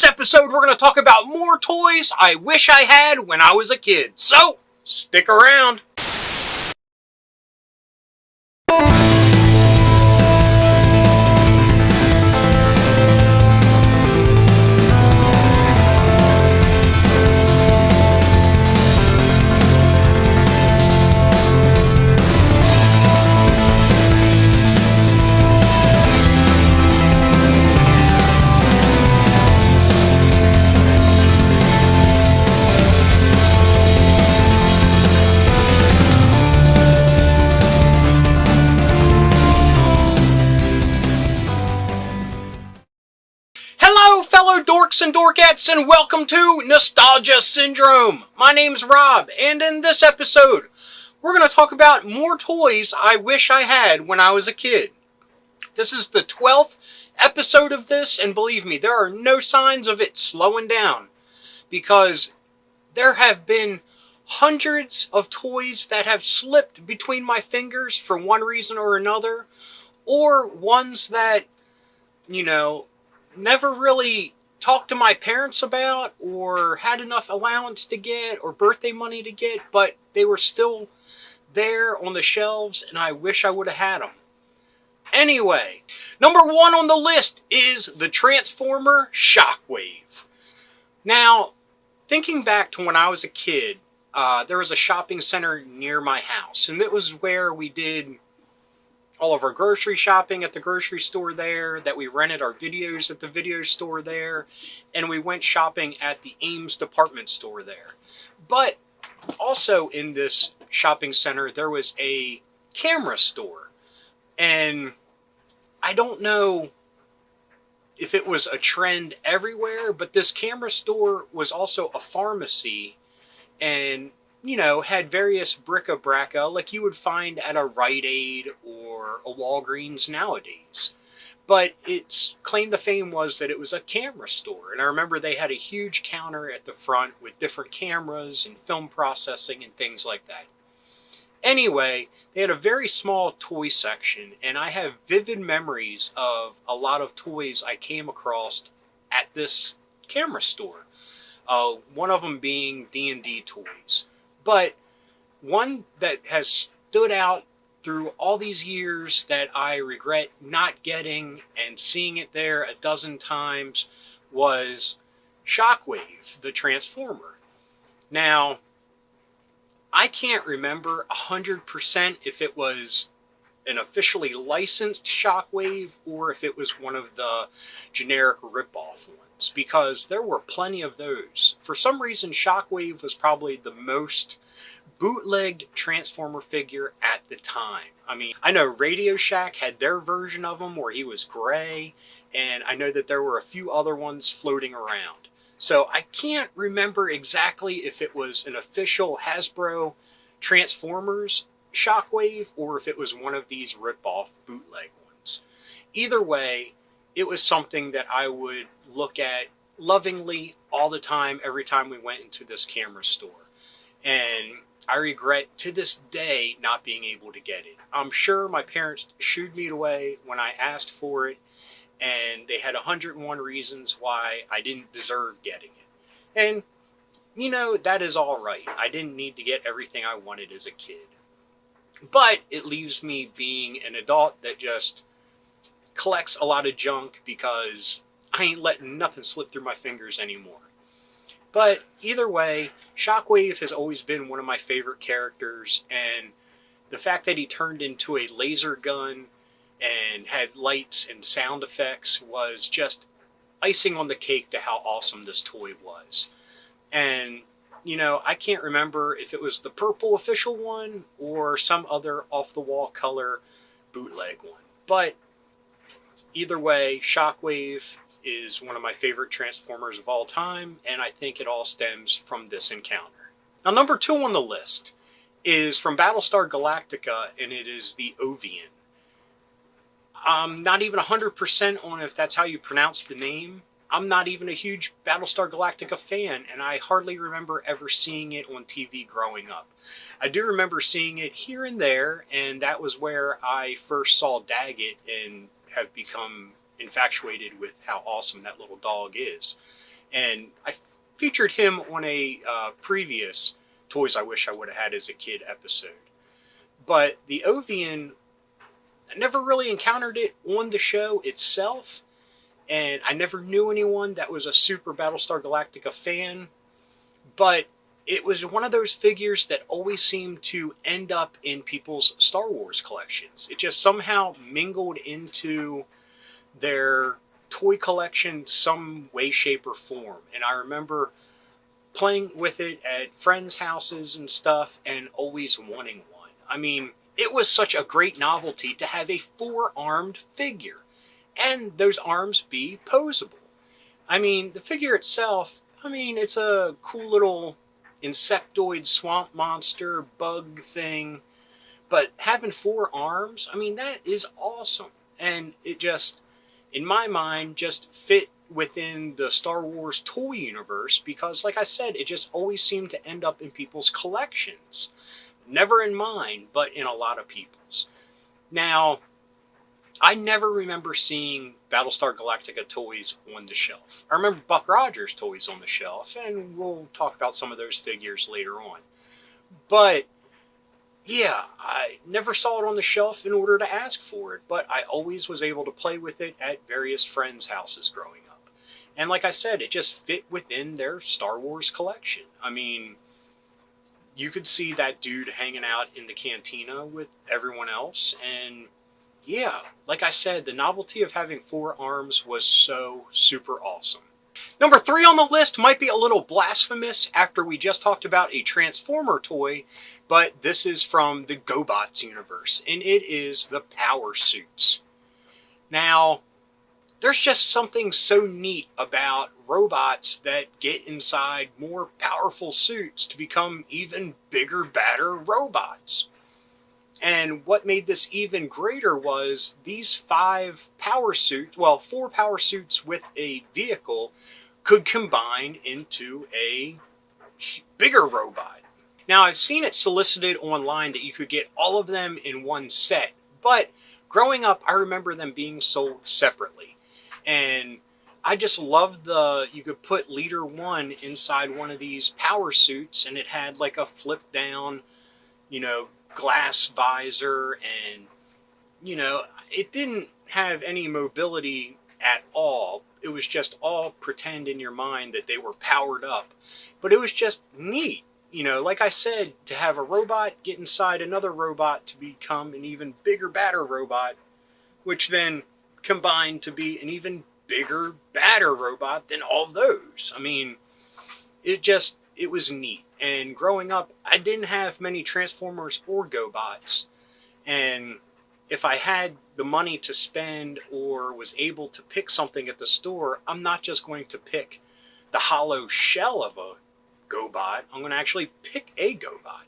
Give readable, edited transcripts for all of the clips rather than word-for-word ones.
this episode, we're going to talk about more toys I wish I had when I was a kid. So, stick around. Hello, fellow dorks and dorkettes, and welcome to Nostalgia Syndrome. My name's Rob, and in this episode, we're going to talk about more toys I wish I had when I was a kid. This is the 12th episode of this, and believe me, there are no signs of it slowing down, because there have been hundreds of toys that have slipped between my fingers for one reason or another, or ones that, never really talked to my parents about or had enough allowance to get or birthday money to get, but they were still there on the shelves and I wish I would have had them. Anyway, number one on the list is the Transformer Shockwave. Now, thinking back to when I was a kid, there was a shopping center near my house, and it was where we did all of our grocery shopping at the grocery store there, that we rented our videos at the video store there, and we went shopping at the Ames department store there. But also in this shopping center, there was a camera store. And I don't know if it was a trend everywhere, but this camera store was also a pharmacy and had various bric-a-braca like you would find at a Rite Aid or a Walgreens nowadays. But its claim to fame was that it was a camera store. And I remember they had a huge counter at the front with different cameras and film processing and things like that. Anyway, they had a very small toy section, and I have vivid memories of a lot of toys I came across at this camera store. One of them being D&D toys. But one that has stood out through all these years that I regret not getting and seeing it there a dozen times was Shockwave, the Transformer. Now, I can't remember 100% if it was an officially licensed Shockwave or if it was one of the generic rip-off ones, because there were plenty of those. For some reason, Shockwave was probably the most bootlegged Transformer figure at the time. I mean, I know Radio Shack had their version of him where he was gray, and I know that there were a few other ones floating around. So I can't remember exactly if it was an official Hasbro Transformers Shockwave or if it was one of these rip-off bootleg ones. Either way, it was something that I would look at lovingly all the time, every time we went into this camera store. And I regret to this day not being able to get it. I'm sure my parents shooed me away when I asked for it, and they had 101 reasons why I didn't deserve getting it. And, that is all right. I didn't need to get everything I wanted as a kid. But it leaves me being an adult that just collects a lot of junk because I ain't letting nothing slip through my fingers anymore. But either way, Shockwave has always been one of my favorite characters, and the fact that he turned into a laser gun and had lights and sound effects was just icing on the cake to how awesome this toy was. And, I can't remember if it was the purple official one or some other off-the-wall color bootleg one. But either way, Shockwave is one of my favorite Transformers of all time, and I think it all stems from this encounter. Now, number two on the list is from Battlestar Galactica, and it is the Ovian. I'm not even 100% on if that's how you pronounce the name. I'm not even a huge Battlestar Galactica fan, and I hardly remember ever seeing it on TV growing up. I do remember seeing it here and there, and that was where I first saw Daggett and have become infatuated with how awesome that little dog is. And I featured him on a previous Toys I Wish I Would Have Had as a Kid episode. But the Ovian, I never really encountered it on the show itself, and I never knew anyone that was a super Battlestar Galactica fan, but it was one of those figures that always seemed to end up in people's Star Wars collections. It just somehow mingled into their toy collection some way, shape, or form. And I remember playing with it at friends' houses and stuff and always wanting one. I mean, it was such a great novelty to have a four-armed figure and those arms be posable. I mean, the figure itself, I mean, it's a cool little insectoid swamp monster bug thing, but having four arms, I mean, that is awesome. And it just, in my mind, just fit within the Star Wars toy universe because, like I said, it just always seemed to end up in people's collections. Never in mine, but in a lot of people's. Now, I never remember seeing Battlestar Galactica toys on the shelf. I remember Buck Rogers toys on the shelf, and we'll talk about some of those figures later on. But yeah, I never saw it on the shelf in order to ask for it, but I always was able to play with it at various friends' houses growing up. And like I said, it just fit within their Star Wars collection. I mean, you could see that dude hanging out in the cantina with everyone else, and yeah, like I said, the novelty of having four arms was so super awesome. Number 3 on the list might be a little blasphemous after we just talked about a Transformer toy, but this is from the GoBots universe, and it is the Power Suits. Now, there's just something so neat about robots that get inside more powerful suits to become even bigger, badder robots. And what made this even greater was these 4 power suits with a vehicle could combine into a bigger robot. Now, I've seen it solicited online that you could get all of them in one set, but growing up, I remember them being sold separately. And I just loved you could put Leader 1 inside one of these power suits, and it had like a flip down, glass visor, and it didn't have any mobility at all. It was just all pretend in your mind that they were powered up, but it was just neat. Like I said, to have a robot get inside another robot to become an even bigger, badder robot, which then combined to be an even bigger, badder robot than all those. I mean, it was neat. And growing up, I didn't have many Transformers or GoBots. And if I had the money to spend or was able to pick something at the store, I'm not just going to pick the hollow shell of a GoBot. I'm going to actually pick a GoBot.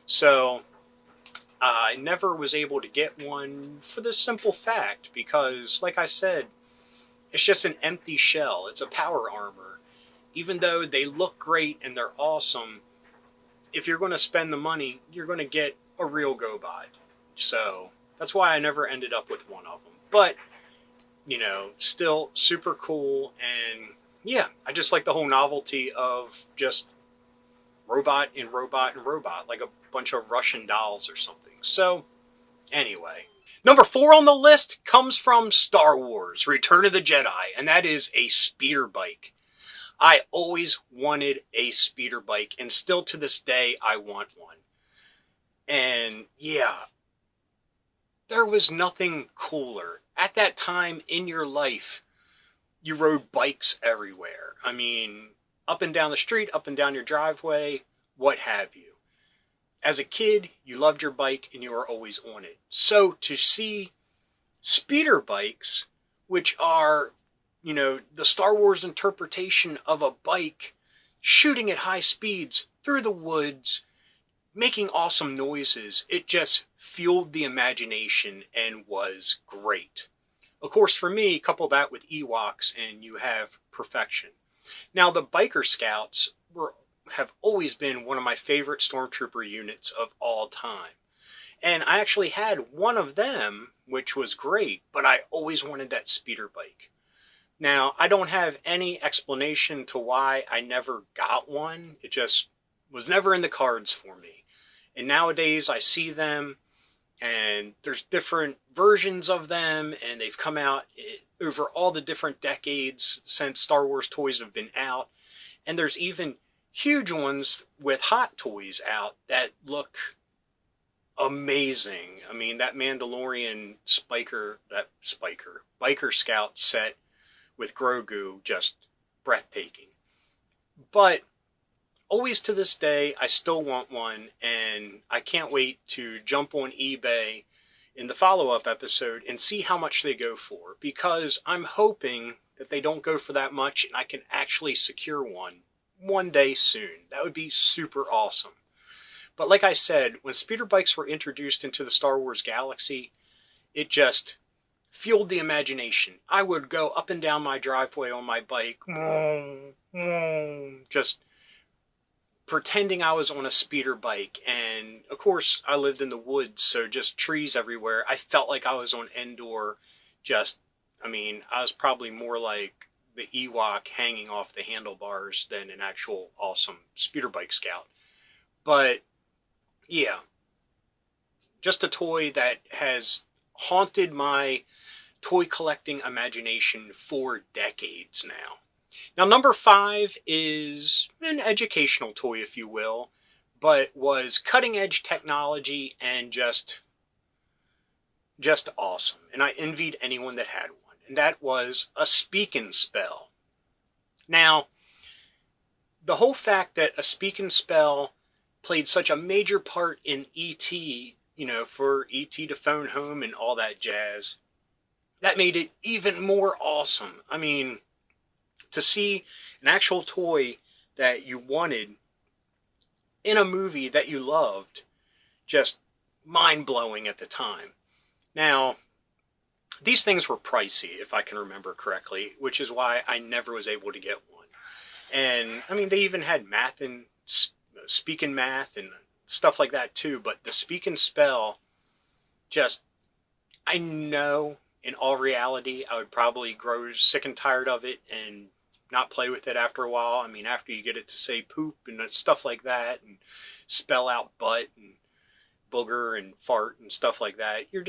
So I never was able to get one for the simple fact because, like I said, it's just an empty shell. It's a power armor. Even though they look great and they're awesome, if you're going to spend the money, you're going to get a real GoBot. So that's why I never ended up with one of them. But, still super cool. And yeah, I just like the whole novelty of just robot and robot and robot, like a bunch of Russian dolls or something. So anyway, number 4 on the list comes from Star Wars Return of the Jedi, and that is a speeder bike. I always wanted a speeder bike, and still to this day, I want one. And yeah, there was nothing cooler. At that time in your life, you rode bikes everywhere. I mean, up and down the street, up and down your driveway, what have you. As a kid, you loved your bike and you were always on it. So to see speeder bikes, which are the Star Wars interpretation of a bike shooting at high speeds through the woods, making awesome noises, it just fueled the imagination and was great. Of course, for me, couple that with Ewoks and you have perfection. Now, the Biker Scouts have always been one of my favorite Stormtrooper units of all time. And I actually had one of them, which was great, but I always wanted that speeder bike. Now, I don't have any explanation to why I never got one. It just was never in the cards for me. And nowadays I see them, and there's different versions of them, and they've come out over all the different decades since Star Wars toys have been out. And there's even huge ones with Hot Toys out that look amazing. I mean, that Mandalorian Biker Scout set with Grogu, just breathtaking. But always to this day, I still want one, and I can't wait to jump on eBay in the follow-up episode and see how much they go for, because I'm hoping that they don't go for that much and I can actually secure one day soon. That would be super awesome. But like I said, when speeder bikes were introduced into the Star Wars galaxy, it just fueled the imagination. I would go up and down my driveway on my bike, just pretending I was on a speeder bike. And of course, I lived in the woods, so just trees everywhere. I felt like I was on Endor. I was probably more like the Ewok hanging off the handlebars than an actual awesome speeder bike scout. But yeah, just a toy that has haunted my toy collecting imagination for decades now. Now, number 5 is an educational toy, if you will, but was cutting edge technology and just awesome. And I envied anyone that had one. And that was a Speak and Spell. Now, the whole fact that a Speak and Spell played such a major part in E.T., for E.T. to phone home and all that jazz, that made it even more awesome. I mean, to see an actual toy that you wanted in a movie that you loved, just mind-blowing at the time. Now, these things were pricey, if I can remember correctly, which is why I never was able to get one. And, they even had math and speak and math and stuff like that too, but the Speak and Spell, I know in all reality I would probably grow sick and tired of it and not play with it after a while. After you get it to say poop and stuff like that, and spell out butt and booger and fart and stuff like that, you're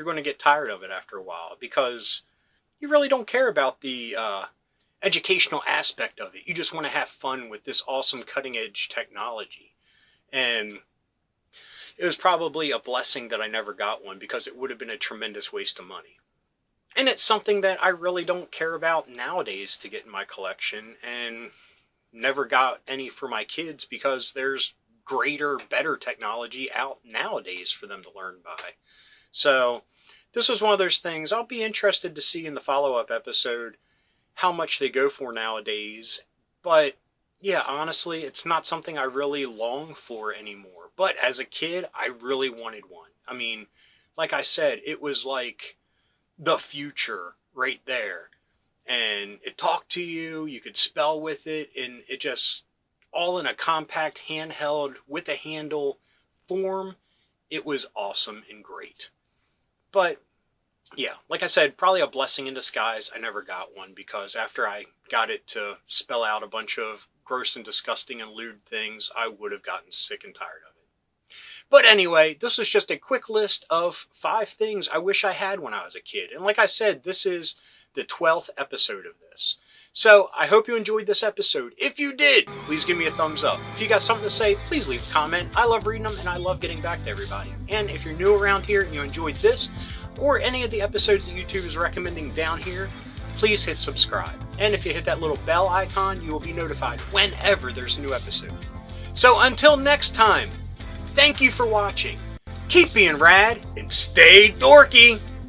going to get tired of it after a while, because you really don't care about the educational aspect of it. You just want to have fun with this awesome cutting edge technology. And it was probably a blessing that I never got one, because it would have been a tremendous waste of money. And it's something that I really don't care about nowadays to get in my collection, and never got any for my kids, because there's greater, better technology out nowadays for them to learn by. So this was one of those things I'll be interested to see in the follow-up episode how much they go for nowadays. But yeah, honestly, it's not something I really long for anymore. But as a kid, I really wanted one. Like I said, it was like the future right there. And it talked to you, you could spell with it, and it just, all in a compact handheld with a handle form. It was awesome and great. But yeah, like I said, probably a blessing in disguise. I never got one, because after I got it to spell out a bunch of gross and disgusting and lewd things, I would have gotten sick and tired of it. But anyway, this was just a quick list of 5 things I wish I had when I was a kid. And like I said, this is the 12th episode of this. So I hope you enjoyed this episode. If you did, please give me a thumbs up. If you got something to say, please leave a comment. I love reading them, and I love getting back to everybody. And if you're new around here and you enjoyed this, or any of the episodes that YouTube is recommending down here, please hit subscribe. And if you hit that little bell icon, you will be notified whenever there's a new episode. So until next time, thank you for watching. Keep being rad and stay dorky.